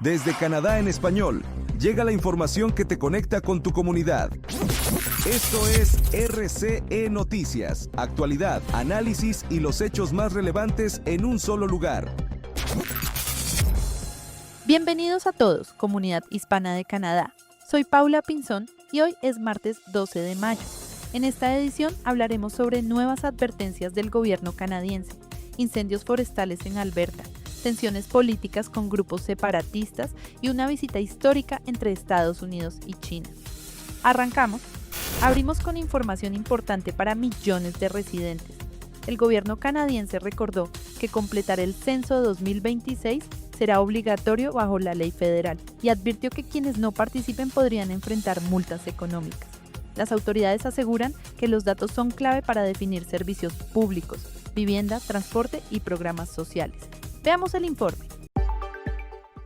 Desde Canadá en español, llega la información que te conecta con tu comunidad. Esto es RCE Noticias, actualidad, análisis y los hechos más relevantes en un solo lugar. Bienvenidos a todos, comunidad hispana de Canadá. Soy Paula Pinzón y hoy es martes 12 de mayo. En esta edición hablaremos sobre nuevas advertencias del gobierno canadiense, incendios forestales en Alberta, tensiones políticas con grupos separatistas y una visita histórica entre Estados Unidos y China. Arrancamos. Abrimos con información importante para millones de residentes. El gobierno canadiense recordó que completar el censo 2026 será obligatorio bajo la ley federal y advirtió que quienes no participen podrían enfrentar multas económicas. Las autoridades aseguran que los datos son clave para definir servicios públicos, vivienda, transporte y programas sociales. Veamos el informe.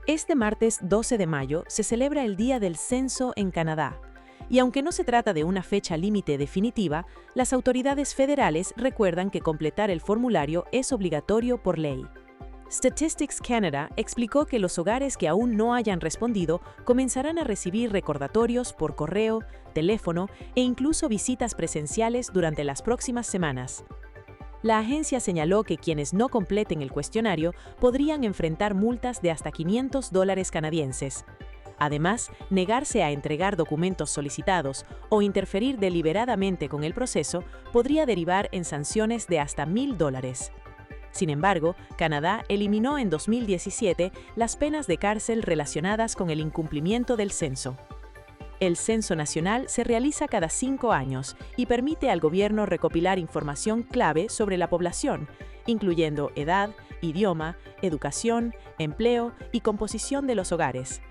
Este martes 12 de mayo se celebra el Día del Censo en Canadá. Y aunque no se trata de una fecha límite definitiva, las autoridades federales recuerdan que completar el formulario es obligatorio por ley. Statistics Canada explicó que los hogares que aún no hayan respondido comenzarán a recibir recordatorios por correo, teléfono e incluso visitas presenciales durante las próximas semanas. La agencia señaló que quienes no completen el cuestionario podrían enfrentar multas de hasta $500 canadienses. Además, negarse a entregar documentos solicitados o interferir deliberadamente con el proceso podría derivar en sanciones de hasta $1,000. Sin embargo, Canadá eliminó en 2017 las penas de cárcel relacionadas con el incumplimiento del censo. El censo nacional se realiza cada 5 años y permite al gobierno recopilar información clave sobre la población, incluyendo edad, idioma, educación, empleo y composición de los hogares.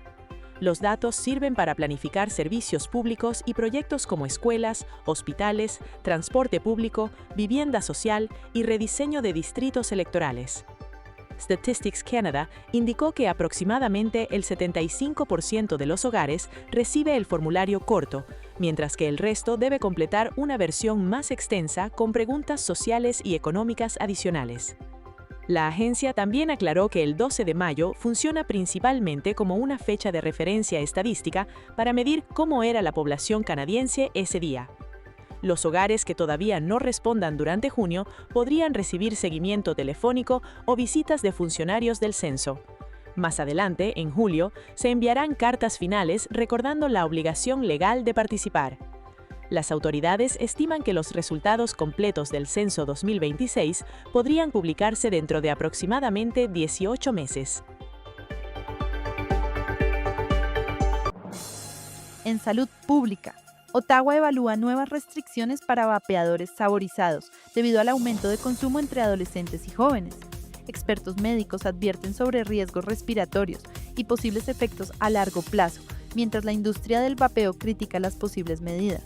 Los datos sirven para planificar servicios públicos y proyectos como escuelas, hospitales, transporte público, vivienda social y rediseño de distritos electorales. Statistics Canada indicó que aproximadamente el 75% de los hogares recibe el formulario corto, mientras que el resto debe completar una versión más extensa con preguntas sociales y económicas adicionales. La agencia también aclaró que el 12 de mayo funciona principalmente como una fecha de referencia estadística para medir cómo era la población canadiense ese día. Los hogares que todavía no respondan durante junio podrían recibir seguimiento telefónico o visitas de funcionarios del censo. Más adelante, en julio, se enviarán cartas finales recordando la obligación legal de participar. Las autoridades estiman que los resultados completos del censo 2026 podrían publicarse dentro de aproximadamente 18 meses. En salud pública, Ottawa evalúa nuevas restricciones para vapeadores saborizados debido al aumento de consumo entre adolescentes y jóvenes. Expertos médicos advierten sobre riesgos respiratorios y posibles efectos a largo plazo, mientras la industria del vapeo critica las posibles medidas.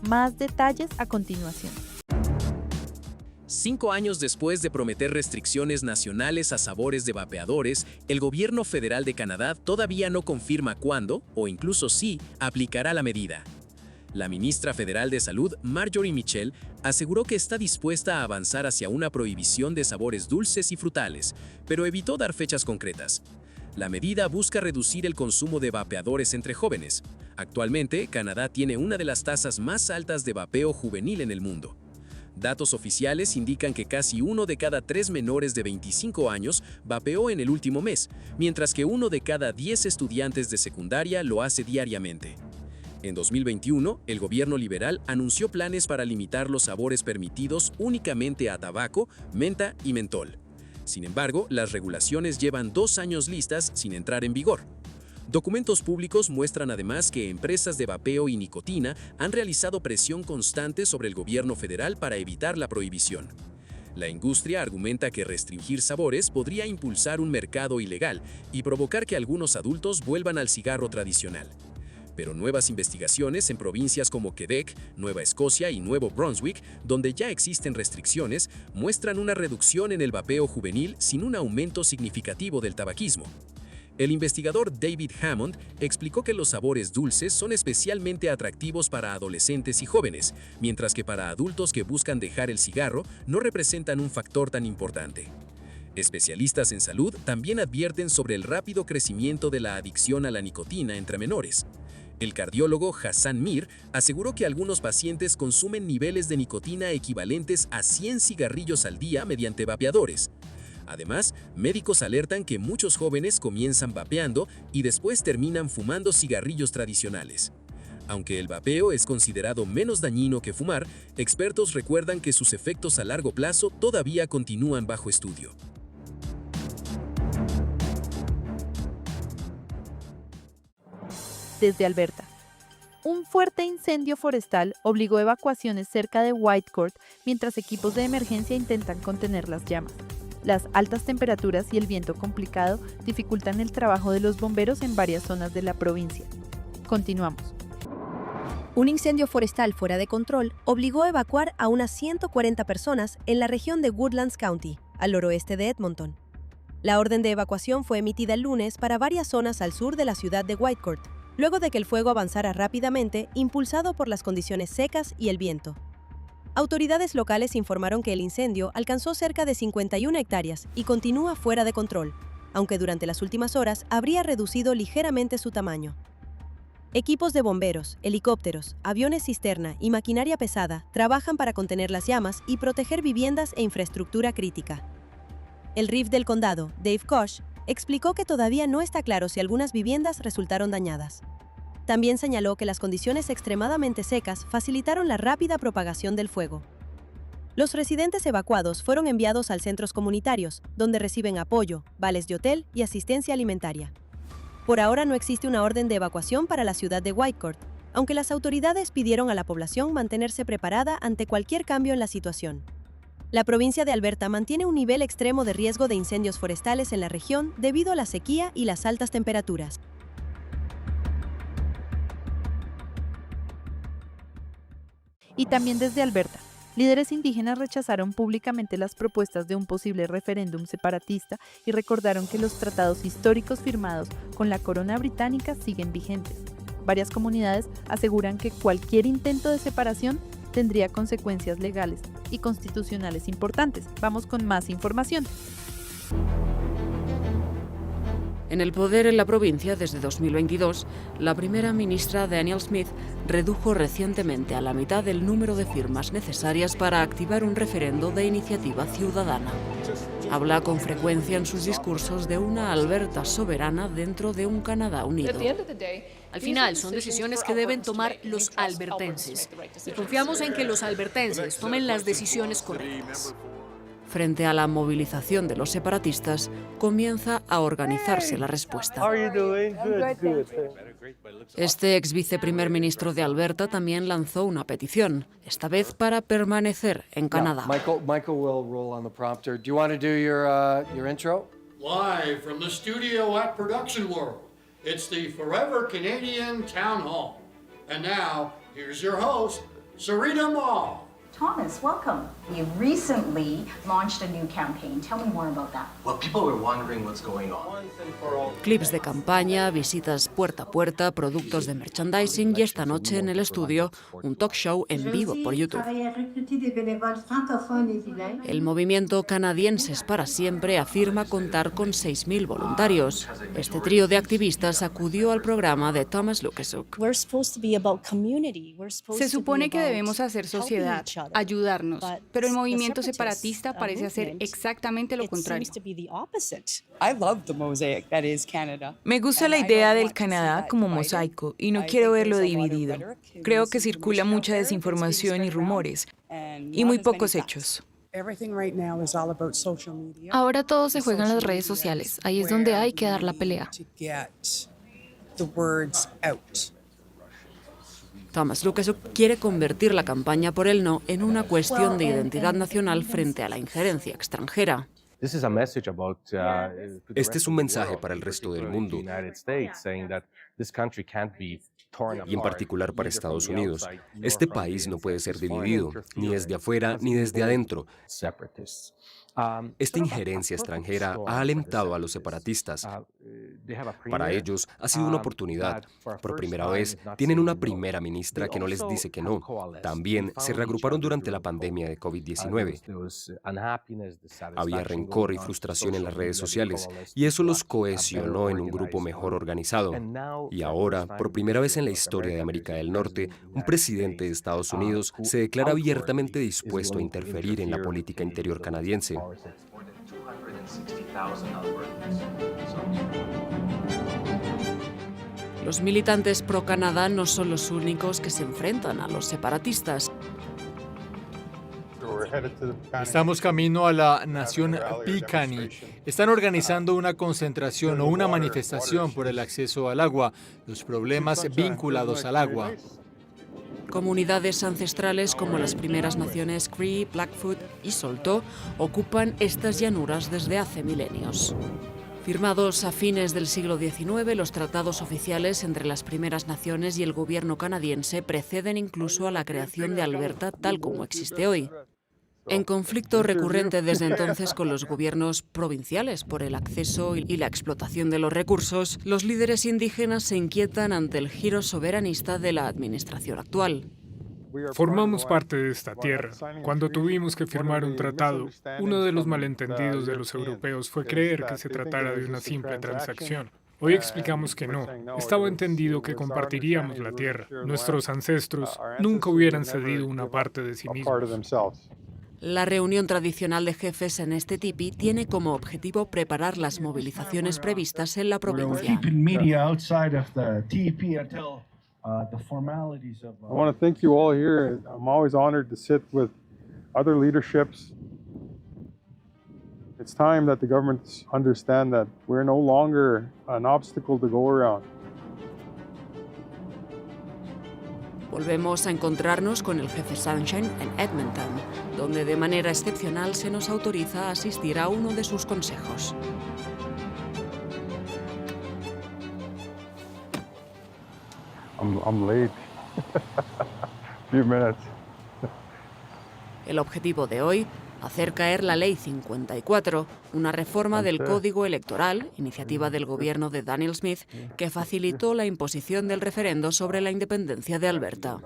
Más detalles a continuación. 5 años después de prometer restricciones nacionales a sabores de vapeadores, el gobierno federal de Canadá todavía no confirma cuándo, o incluso si, aplicará la medida. La ministra federal de Salud, Marjorie Michel, aseguró que está dispuesta a avanzar hacia una prohibición de sabores dulces y frutales, pero evitó dar fechas concretas. La medida busca reducir el consumo de vapeadores entre jóvenes. Actualmente, Canadá tiene una de las tasas más altas de vapeo juvenil en el mundo. Datos oficiales indican que casi 1 de cada 3 menores de 25 años vapeó en el último mes, mientras que 1 de cada 10 estudiantes de secundaria lo hace diariamente. En 2021, el gobierno liberal anunció planes para limitar los sabores permitidos únicamente a tabaco, menta y mentol. Sin embargo, las regulaciones llevan 2 años listas sin entrar en vigor. Documentos públicos muestran además que empresas de vapeo y nicotina han realizado presión constante sobre el gobierno federal para evitar la prohibición. La industria argumenta que restringir sabores podría impulsar un mercado ilegal y provocar que algunos adultos vuelvan al cigarro tradicional. Pero nuevas investigaciones en provincias como Quebec, Nueva Escocia y Nuevo Brunswick, donde ya existen restricciones, muestran una reducción en el vapeo juvenil sin un aumento significativo del tabaquismo. El investigador David Hammond explicó que los sabores dulces son especialmente atractivos para adolescentes y jóvenes, mientras que para adultos que buscan dejar el cigarro no representan un factor tan importante. Especialistas en salud también advierten sobre el rápido crecimiento de la adicción a la nicotina entre menores. El cardiólogo Hassan Mir aseguró que algunos pacientes consumen niveles de nicotina equivalentes a 100 cigarrillos al día mediante vapeadores. Además, médicos alertan que muchos jóvenes comienzan vapeando y después terminan fumando cigarrillos tradicionales. Aunque el vapeo es considerado menos dañino que fumar, expertos recuerdan que sus efectos a largo plazo todavía continúan bajo estudio. Desde Alberta. Un fuerte incendio forestal obligó evacuaciones cerca de Whitecourt mientras equipos de emergencia intentan contener las llamas. Las altas temperaturas y el viento complicado dificultan el trabajo de los bomberos en varias zonas de la provincia. Continuamos. Un incendio forestal fuera de control obligó a evacuar a unas 140 personas en la región de Woodlands County, al noroeste de Edmonton. La orden de evacuación fue emitida el lunes para varias zonas al sur de la ciudad de Whitecourt, luego de que el fuego avanzara rápidamente, impulsado por las condiciones secas y el viento. Autoridades locales informaron que el incendio alcanzó cerca de 51 hectáreas y continúa fuera de control, aunque durante las últimas horas habría reducido ligeramente su tamaño. Equipos de bomberos, helicópteros, aviones cisterna y maquinaria pesada trabajan para contener las llamas y proteger viviendas e infraestructura crítica. El Sheriff del condado, Dave Koch, explicó que todavía no está claro si algunas viviendas resultaron dañadas. También señaló que las condiciones extremadamente secas facilitaron la rápida propagación del fuego. Los residentes evacuados fueron enviados a centros comunitarios, donde reciben apoyo, vales de hotel y asistencia alimentaria. Por ahora no existe una orden de evacuación para la ciudad de Whitecourt, aunque las autoridades pidieron a la población mantenerse preparada ante cualquier cambio en la situación. La provincia de Alberta mantiene un nivel extremo de riesgo de incendios forestales en la región debido a la sequía y las altas temperaturas. Y también desde Alberta, líderes indígenas rechazaron públicamente las propuestas de un posible referéndum separatista y recordaron que los tratados históricos firmados con la corona británica siguen vigentes. Varias comunidades aseguran que cualquier intento de separación tendría consecuencias legales y constitucionales importantes. Vamos con más información. En el poder en la provincia desde 2022, la primera ministra Danielle Smith redujo recientemente a la mitad el número de firmas necesarias para activar un referendo de iniciativa ciudadana. Habla con frecuencia en sus discursos de una Alberta soberana dentro de un Canadá unido. Al final, son decisiones que deben tomar los albertenses. Y confiamos en que los albertenses tomen las decisiones correctas. Frente a la movilización de los separatistas, comienza a organizarse la respuesta. Este ex viceprimer ministro de Alberta también lanzó una petición, esta vez para permanecer en Canadá. Michael will roll on the prompter. Do you want to do your intro? Live from the studio at Production World, it's the Forever Canadian Town Hall. And now, here's your host, Sarita Mall. Thomas, welcome. You recently launched a new campaign. Tell me more about that. Well, people were wondering what's going on. Clips de campaña, visitas puerta a puerta, productos de merchandising y esta noche en el estudio, un talk show en vivo por YouTube. El movimiento Canadienses para Siempre afirma contar con 6.000 voluntarios. Este trío de activistas acudió al programa de Thomas Lukaszuk. Se supone que debemos hacer sociedad, ayudarnos, pero el movimiento separatista parece hacer exactamente lo contrario. Me gusta la idea del Canadá como mosaico y no quiero verlo dividido. Creo que circula mucha desinformación y rumores, y muy pocos hechos. Ahora todo se juega en las redes sociales, ahí es donde hay que dar la pelea. Thomas Lukaszuk quiere convertir la campaña por el no en una cuestión de identidad nacional frente a la injerencia extranjera. Este es un mensaje para el resto del mundo, y en particular para Estados Unidos. Este país no puede ser dividido, ni desde afuera ni desde adentro. Esta injerencia extranjera ha alentado a los separatistas. Para ellos ha sido una oportunidad. Por primera vez tienen una primera ministra que no les dice que no. También se reagruparon durante la pandemia de COVID-19. Había rencor y frustración en las redes sociales y eso los cohesionó en un grupo mejor organizado. Y ahora, por primera vez en la historia de América del Norte, un presidente de Estados Unidos se declara abiertamente dispuesto a interferir en la política interior canadiense. Los militantes pro-Canadá no son los únicos que se enfrentan a los separatistas. Estamos camino a la nación Piikani. Están organizando una concentración o una manifestación por el acceso al agua, los problemas vinculados al agua. Comunidades ancestrales como las primeras naciones Cree, Blackfoot y Saulteaux ocupan estas llanuras desde hace milenios. Firmados a fines del siglo XIX, los tratados oficiales entre las primeras naciones y el gobierno canadiense preceden incluso a la creación de Alberta tal como existe hoy. En conflicto recurrente desde entonces con los gobiernos provinciales por el acceso y la explotación de los recursos, los líderes indígenas se inquietan ante el giro soberanista de la administración actual. Formamos parte de esta tierra. Cuando tuvimos que firmar un tratado, uno de los malentendidos de los europeos fue creer que se tratara de una simple transacción. Hoy explicamos que no. Estaba entendido que compartiríamos la tierra. Nuestros ancestros nunca hubieran cedido una parte de sí mismos. La reunión tradicional de jefes en este tipi tiene como objetivo preparar las movilizaciones previstas en la provincia. I want to thank you all here. I'm always honored to sit with other leaderships. It's time that the governments understand that we're no longer an obstacle to go around. Volvemos a encontrarnos con el jefe Sunshine en Edmonton, donde de manera excepcional se nos autoriza a asistir a uno de sus consejos. I'm late. Few minutes. El objetivo de hoy, hacer caer la Ley 54, una reforma del Código Electoral, iniciativa del gobierno de Daniel Smith, que facilitó la imposición del referendo sobre la independencia de Alberta.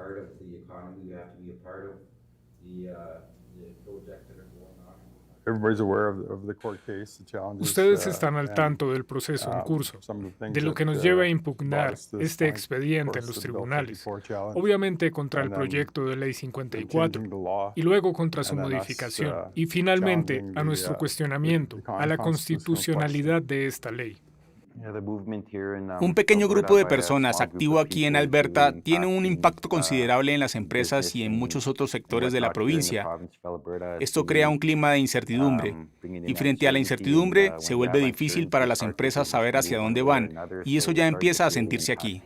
Ustedes están al tanto del proceso en curso, de lo que nos lleva a impugnar este expediente en los tribunales, obviamente contra el proyecto de Ley 54, y luego contra su modificación, y finalmente a nuestro cuestionamiento a la constitucionalidad de esta ley. Un pequeño grupo de personas activo aquí en Alberta tiene un impacto considerable en las empresas y en muchos otros sectores de la provincia. Esto crea un clima de incertidumbre, y frente a la incertidumbre se vuelve difícil para las empresas saber hacia dónde van, y eso ya empieza a sentirse aquí.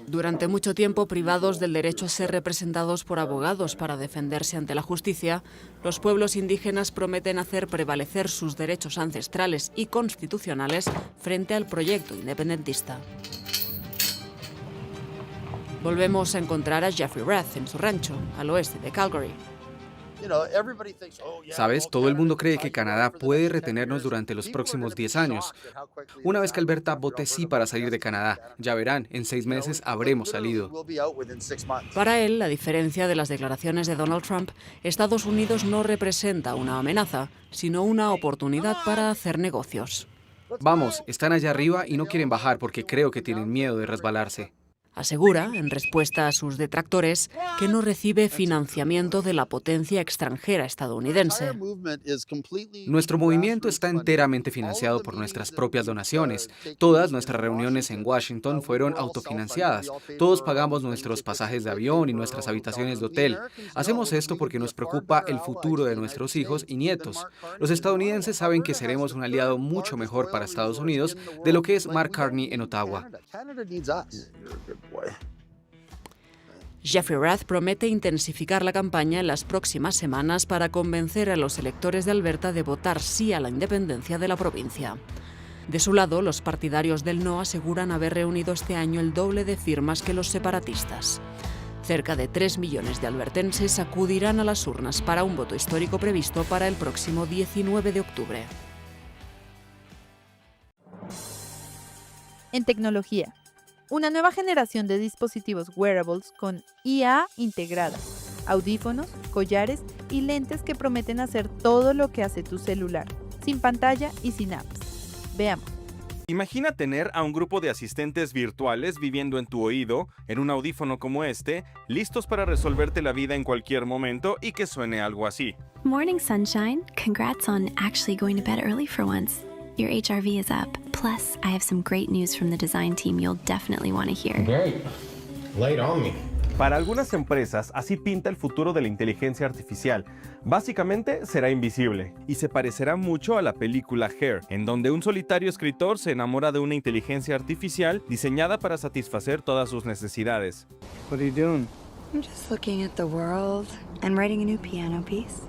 Durante mucho tiempo privados del derecho a ser representados por abogados para defenderse ante la justicia, los pueblos indígenas prometen hacer prevalecer sus derechos ancestrales y constitucionales frente al proyecto independentista. Volvemos a encontrar a Jeffrey Rath en su rancho, al oeste de Calgary. Sabes, todo el mundo cree que Canadá puede retenernos durante los próximos 10 años. Una vez que Alberta vote sí para salir de Canadá, ya verán, en 6 meses habremos salido. Para él, a diferencia de las declaraciones de Donald Trump, Estados Unidos no representa una amenaza, sino una oportunidad para hacer negocios. Vamos, están allá arriba y no quieren bajar porque creo que tienen miedo de resbalarse. Asegura, en respuesta a sus detractores, que no recibe financiamiento de la potencia extranjera estadounidense. Nuestro movimiento está enteramente financiado por nuestras propias donaciones. Todas nuestras reuniones en Washington fueron autofinanciadas. Todos pagamos nuestros pasajes de avión y nuestras habitaciones de hotel. Hacemos esto porque nos preocupa el futuro de nuestros hijos y nietos. Los estadounidenses saben que seremos un aliado mucho mejor para Estados Unidos de lo que es Mark Carney en Ottawa. Jeffrey Rath promete intensificar la campaña en las próximas semanas para convencer a los electores de Alberta de votar sí a la independencia de la provincia. De su lado, los partidarios del no aseguran haber reunido este año el doble de firmas que los separatistas. Cerca de 3 millones de albertenses acudirán a las urnas para un voto histórico previsto para el próximo 19 de octubre. En tecnología, una nueva generación de dispositivos wearables con IA integrada, audífonos, collares y lentes que prometen hacer todo lo que hace tu celular, sin pantalla y sin apps. Veamos. Imagina tener a un grupo de asistentes virtuales viviendo en tu oído, en un audífono como este, listos para resolverte la vida en cualquier momento y que suene algo así. Morning, sunshine. Congrats on actually going to bed early for once. Your HRV is up. Plus, I have some great news from the design team you'll definitely want to hear. Great. Lay it on me. Para algunas empresas, así pinta el futuro de la inteligencia artificial. Básicamente, será invisible y se parecerá mucho a la película Hair, en donde un solitario escritor se enamora de una inteligencia artificial diseñada para satisfacer todas sus necesidades. What are you doing? I'm just looking at the world and writing a new piano piece.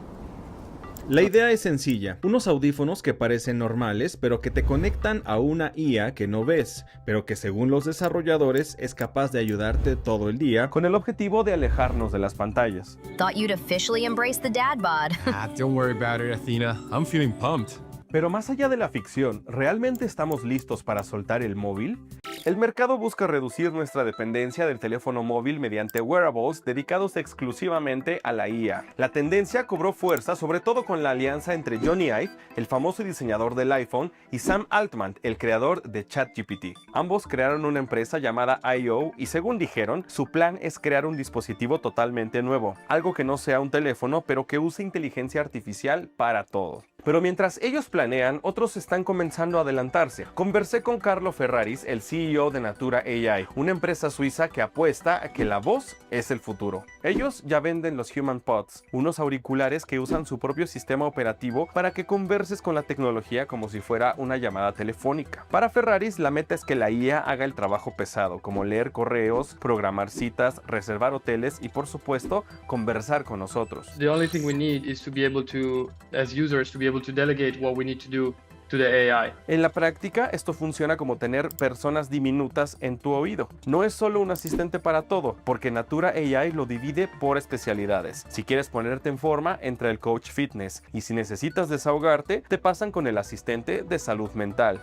La idea es sencilla, unos audífonos que parecen normales, pero que te conectan a una IA que no ves, pero que según los desarrolladores es capaz de ayudarte todo el día con el objetivo de alejarnos de las pantallas. Thought you'd officially embrace the dad bod. Don't worry about it, Athena. I'm feeling pumped. Pero más allá de la ficción, ¿realmente estamos listos para soltar el móvil? El mercado busca reducir nuestra dependencia del teléfono móvil mediante wearables dedicados exclusivamente a la IA. La tendencia cobró fuerza sobre todo con la alianza entre Johnny Ive, el famoso diseñador del iPhone, y Sam Altman, el creador de ChatGPT. Ambos crearon una empresa llamada I.O. y según dijeron, su plan es crear un dispositivo totalmente nuevo, algo que no sea un teléfono pero que use inteligencia artificial para todo. Pero mientras ellos planean, otros están comenzando a adelantarse. Conversé con Carlo Ferraris, el CEO de Natura AI, una empresa suiza que apuesta a que la voz es el futuro. Ellos ya venden los Human Pods, unos auriculares que usan su propio sistema operativo para que converses con la tecnología como si fuera una llamada telefónica. Para Ferraris, la meta es que la IA haga el trabajo pesado, como leer correos, programar citas, reservar hoteles y, por supuesto, conversar con nosotros. The only thing we need is to be able to, as users, to be able to delegate what we need to do to the AI. En la práctica, esto funciona como tener personas diminutas en tu oído. No es solo un asistente para todo, porque Natura AI lo divide por especialidades. Si quieres ponerte en forma, entra el coach fitness, y si necesitas desahogarte, te pasan con el asistente de salud mental.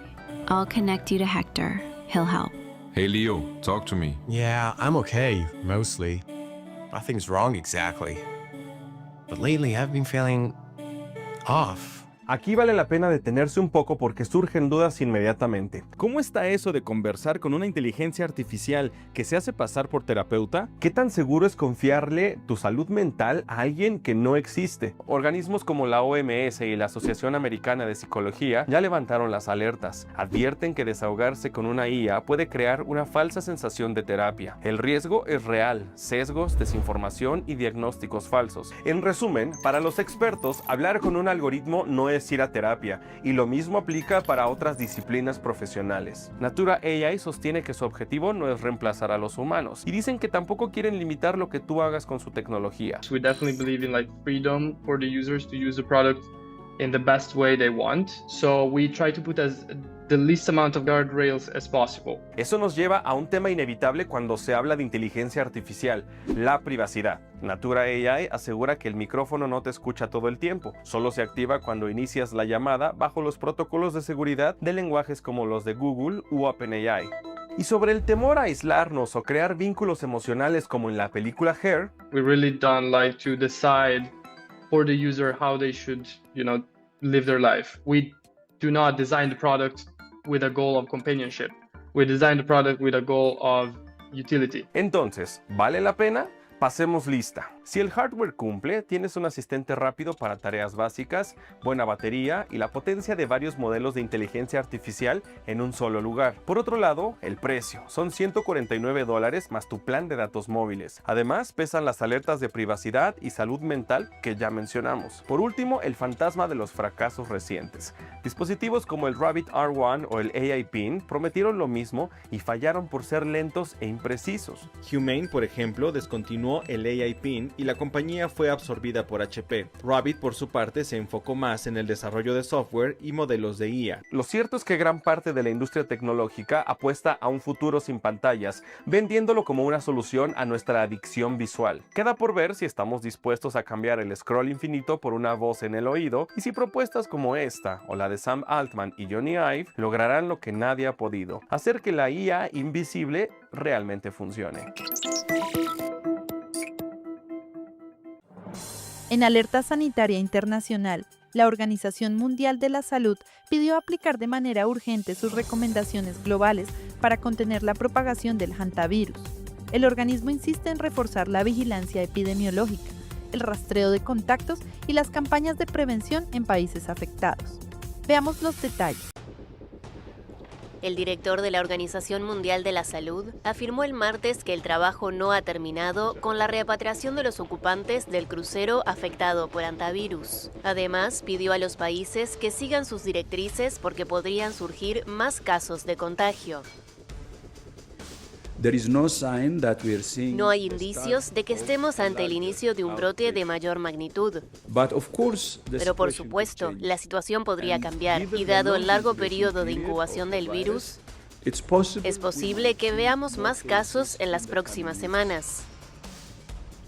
I'll connect you to Hector. He'll help. Hey Leo, talk to me. Yeah, I'm okay, mostly. Nothing's wrong exactly. But lately I've been feeling off. Aquí vale la pena detenerse un poco porque surgen dudas inmediatamente. ¿Cómo está eso de conversar con una inteligencia artificial que se hace pasar por terapeuta? ¿Qué tan seguro es confiarle tu salud mental a alguien que no existe? Organismos como la OMS y la Asociación Americana de Psicología ya levantaron las alertas. Advierten que desahogarse con una IA puede crear una falsa sensación de terapia. El riesgo es real, sesgos, desinformación y diagnósticos falsos. En resumen, para los expertos, hablar con un algoritmo no es ir a terapia, y lo mismo aplica para otras disciplinas profesionales. Natura AI sostiene que su objetivo no es reemplazar a los humanos, y dicen que tampoco quieren limitar lo que tú hagas con su tecnología. We definitely believe in freedom for the users to use the product in the best way they want. So we try to put the least amount of guardrails as possible. Eso nos lleva a un tema inevitable cuando se habla de inteligencia artificial, la privacidad. Natura AI asegura que el micrófono no te escucha todo el tiempo, solo se activa cuando inicias la llamada bajo los protocolos de seguridad de lenguajes como los de Google u OpenAI. Y sobre el temor a aislarnos o crear vínculos emocionales como en la película Hair, we really don't like to decide for the user how they should, live their life. We do not design the product with a goal of companionship. We design the product with a goal of utility. Entonces, ¿vale la pena? Pasemos lista. Si el hardware cumple, tienes un asistente rápido para tareas básicas, buena batería y la potencia de varios modelos de inteligencia artificial en un solo lugar. Por otro lado, el precio. Son $149 más tu plan de datos móviles. Además, pesan las alertas de privacidad y salud mental que ya mencionamos. Por último, el fantasma de los fracasos recientes. Dispositivos como el Rabbit R1 o el AI Pin prometieron lo mismo y fallaron por ser lentos e imprecisos. Humane, por ejemplo, descontinuó continuó el AI PIN y la compañía fue absorbida por HP. Rabbit, por su parte, se enfocó más en el desarrollo de software y modelos de IA. Lo cierto es que gran parte de la industria tecnológica apuesta a un futuro sin pantallas, vendiéndolo como una solución a nuestra adicción visual. Queda por ver si estamos dispuestos a cambiar el scroll infinito por una voz en el oído y si propuestas como esta o la de Sam Altman y Johnny Ive lograrán lo que nadie ha podido, hacer que la IA invisible realmente funcione. En alerta sanitaria internacional, la Organización Mundial de la Salud pidió aplicar de manera urgente sus recomendaciones globales para contener la propagación del hantavirus. El organismo insiste en reforzar la vigilancia epidemiológica, el rastreo de contactos y las campañas de prevención en países afectados. Veamos los detalles. El director de la Organización Mundial de la Salud afirmó el martes que el trabajo no ha terminado con la repatriación de los ocupantes del crucero afectado por hantavirus. Además, pidió a los países que sigan sus directrices porque podrían surgir más casos de contagio. No hay indicios de que estemos ante el inicio de un brote de mayor magnitud. Pero por supuesto, la situación podría cambiar y dado el largo periodo de incubación del virus, es posible que veamos más casos en las próximas semanas.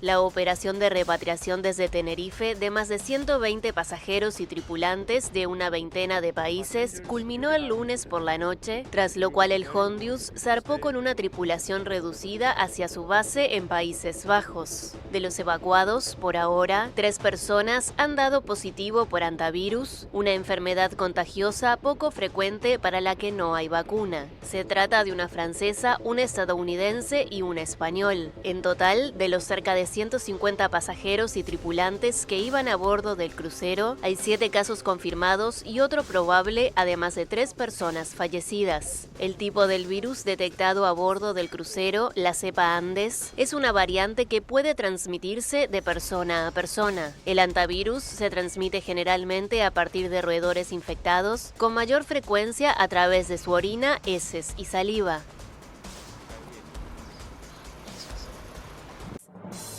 La operación de repatriación desde Tenerife de más de 120 pasajeros y tripulantes de una veintena de países culminó el lunes por la noche, tras lo cual el Hondius zarpó con una tripulación reducida hacia su base en Países Bajos. De los evacuados, por ahora, 3 personas han dado positivo por hantavirus, una enfermedad contagiosa poco frecuente para la que no hay vacuna. Se trata de una francesa, un estadounidense y un español. En total, de los cerca de 150 pasajeros y tripulantes que iban a bordo del crucero, hay 7 casos confirmados y otro probable, además de 3 personas fallecidas. El tipo del virus detectado a bordo del crucero, la cepa Andes, es una variante que puede transmitirse de persona a persona. El hantavirus se transmite generalmente a partir de roedores infectados, con mayor frecuencia a través de su orina, heces y saliva.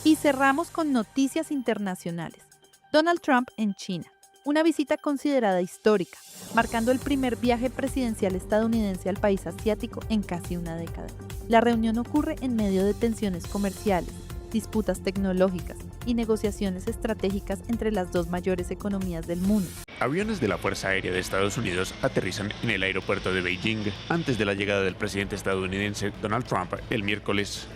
Y cerramos con noticias internacionales. Donald Trump en China. Una visita considerada histórica, marcando el primer viaje presidencial estadounidense al país asiático en casi una década. La reunión ocurre en medio de tensiones comerciales, disputas tecnológicas y negociaciones estratégicas entre las 2 mayores economías del mundo. Aviones de la Fuerza Aérea de Estados Unidos aterrizan en el aeropuerto de Beijing antes de la llegada del presidente estadounidense Donald Trump el miércoles.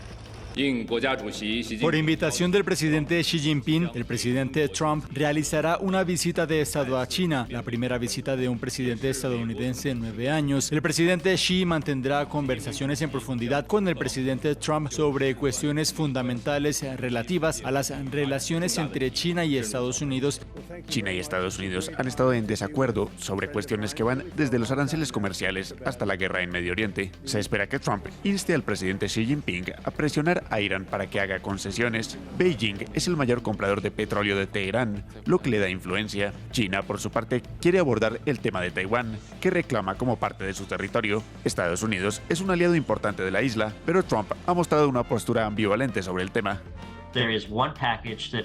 Por invitación del presidente Xi Jinping, el presidente Trump realizará una visita de Estado a China, la primera visita de un presidente estadounidense en 9 años. El presidente Xi mantendrá conversaciones en profundidad con el presidente Trump sobre cuestiones fundamentales relativas a las relaciones entre China y Estados Unidos. China y Estados Unidos han estado en desacuerdo sobre cuestiones que van desde los aranceles comerciales hasta la guerra en Medio Oriente. Se espera que Trump inste al presidente Xi Jinping a presionar a Irán para que haga concesiones. Beijing es el mayor comprador de petróleo de Teherán, lo que le da influencia. China, por su parte, quiere abordar el tema de Taiwán, que reclama como parte de su territorio. Estados Unidos es un aliado importante de la isla, pero Trump ha mostrado una postura ambivalente sobre el tema.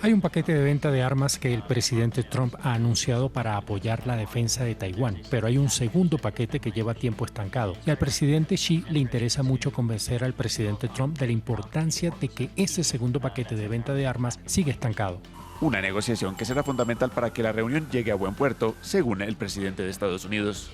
Hay un paquete de venta de armas que el presidente Trump ha anunciado para apoyar la defensa de Taiwán, pero hay un segundo paquete que lleva tiempo estancado. Y al presidente Xi le interesa mucho convencer al presidente Trump de la importancia de que ese segundo paquete de venta de armas siga estancado. Una negociación que será fundamental para que la reunión llegue a buen puerto, según el presidente de Estados Unidos.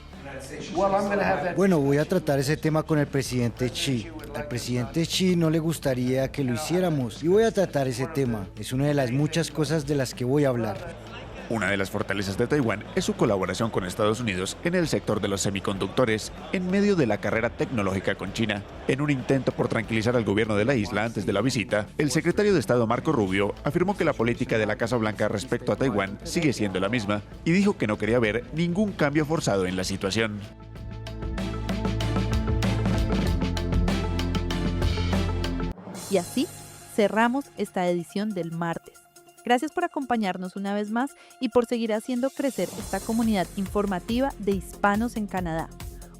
Bueno, voy a tratar ese tema con el presidente Xi. Al presidente Xi no le gustaría que lo hiciéramos y voy a tratar ese tema. Es una de las muchas cosas de las que voy a hablar. Una de las fortalezas de Taiwán es su colaboración con Estados Unidos en el sector de los semiconductores, en medio de la carrera tecnológica con China. En un intento por tranquilizar al gobierno de la isla antes de la visita, el secretario de Estado Marco Rubio afirmó que la política de la Casa Blanca respecto a Taiwán sigue siendo la misma y dijo que no quería ver ningún cambio forzado en la situación. Y así cerramos esta edición del martes. Gracias por acompañarnos una vez más y por seguir haciendo crecer esta comunidad informativa de hispanos en Canadá.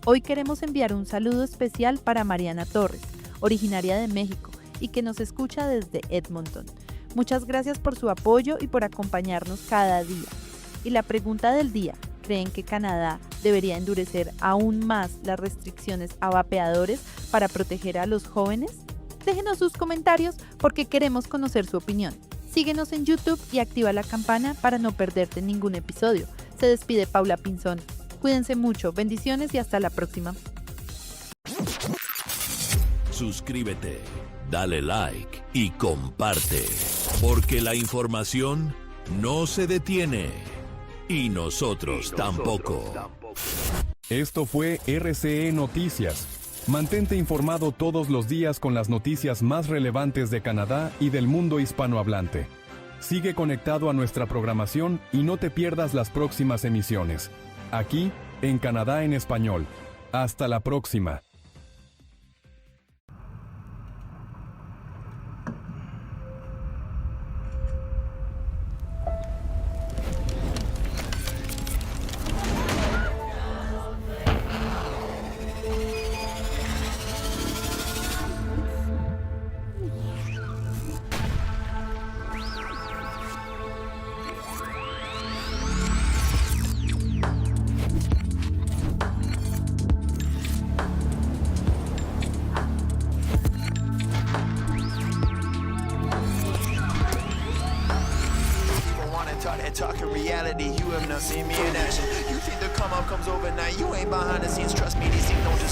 Hoy queremos enviar un saludo especial para Mariana Torres, originaria de México y que nos escucha desde Edmonton. Muchas gracias por su apoyo y por acompañarnos cada día. Y la pregunta del día: ¿creen que Canadá debería endurecer aún más las restricciones a vapeadores para proteger a los jóvenes? Déjenos sus comentarios porque queremos conocer su opinión. Síguenos en YouTube y activa la campana para no perderte ningún episodio. Se despide Paula Pinzón. Cuídense mucho, bendiciones y hasta la próxima. Suscríbete, dale like y comparte, porque la información no se detiene y nosotros tampoco. Esto fue RCE Noticias. Mantente informado todos los días con las noticias más relevantes de Canadá y del mundo hispanohablante. Sigue conectado a nuestra programación y no te pierdas las próximas emisiones. Aquí, en Canadá en Español. Hasta la próxima. Talking reality, you have not seen me in action. You think the come up comes overnight, you ain't behind the scenes, trust me, these things don't just